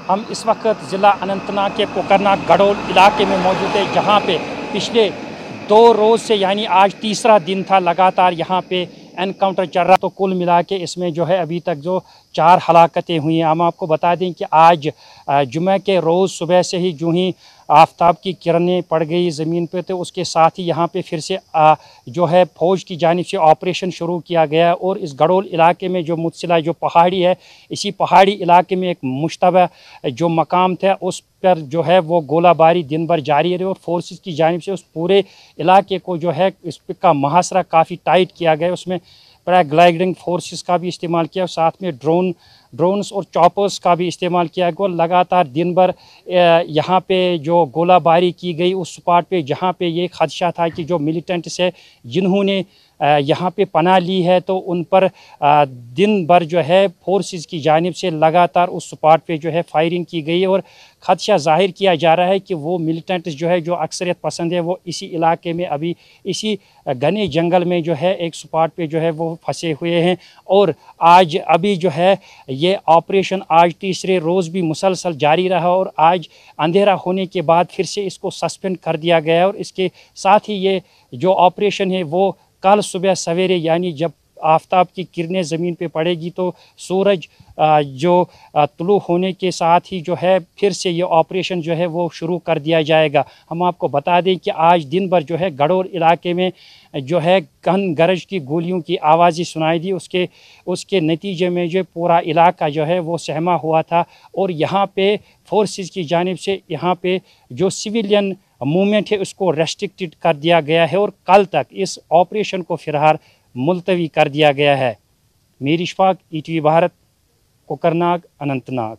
हम इस वक्त ज़िला अनंतनाग के कोकरनाग गडोल इलाके में मौजूद है, जहाँ पे पिछले 2 रोज़ से यानी आज तीसरा दिन था लगातार यहाँ पे एनकाउंटर चल रहा। तो कुल मिला के इसमें जो है अभी तक जो 4 हलाकतें हुई हैं। हम आपको बता दें कि आज जुमे के रोज़ सुबह से ही जो ही आफताब की किरणें पड़ गई ज़मीन पे, तो उसके साथ ही यहाँ पे फिर से जो है फ़ौज की जानिब से ऑपरेशन शुरू किया गया। और इस गडोल इलाके में जो मुतसिला जो पहाड़ी है, इसी पहाड़ी इलाके में एक मुश्तबा जो मकाम था, उस पर जो है वो गोलाबारी दिन भर जारी रही और फोर्सेस की जानिब से उस पूरे इलाके को जो है इस का मुहासरा काफ़ी टाइट किया गया। उसमें पैराग्लाइडिंग फोर्सेस का भी इस्तेमाल किया, साथ में ड्रोन्स और चॉपर्स का भी इस्तेमाल किया गया। लगातार दिन भर यहाँ पे जो गोलाबारी की गई उस स्पॉट पे जहाँ पे ये खदशा था कि जो मिलिटेंट्स है जिन्होंने यहाँ पे पनाह ली है, तो उन पर दिन भर जो है फोर्सेस की जानिब से लगातार उस स्पॉट पे जो है फायरिंग की गई। और खदशा ज़ाहिर किया जा रहा है कि वो मिलिटेंट्स जो है जो अक्सरियत पसंद है वो इसी इलाके में अभी इसी घने जंगल में जो है एक स्पॉट पे जो है वो फंसे हुए हैं। और आज अभी जो है ये ऑपरेशन आज तीसरे रोज़ भी मुसलसल जारी रहा और आज अंधेरा होने के बाद फिर से इसको सस्पेंड कर दिया गया। और इसके साथ ही ये जो ऑपरेशन है वो कल सुबह सवेरे यानी जब आफताब की किरणें ज़मीन पे पड़ेगी तो सूरज जो तुलू होने के साथ ही जो है फिर से ये ऑपरेशन जो है वो शुरू कर दिया जाएगा। हम आपको बता दें कि आज दिन भर जो है गडोल इलाके में जो है गन गरज की गोलियों की आवाज़ें सुनाई दी। उसके नतीजे में जो पूरा इलाका जो है वो सहमा हुआ था। और यहाँ पे फोर्सेस की जानिब से यहाँ पे जो सिविलियन मूवमेंट है उसको रेस्ट्रिक्टेड कर दिया गया है और कल तक इस ऑपरेशन को फ़िलहाल मुलतवी कर दिया गया है। मीर इशफाक, ETV भारत, कोकरनाग, अनंतनाग।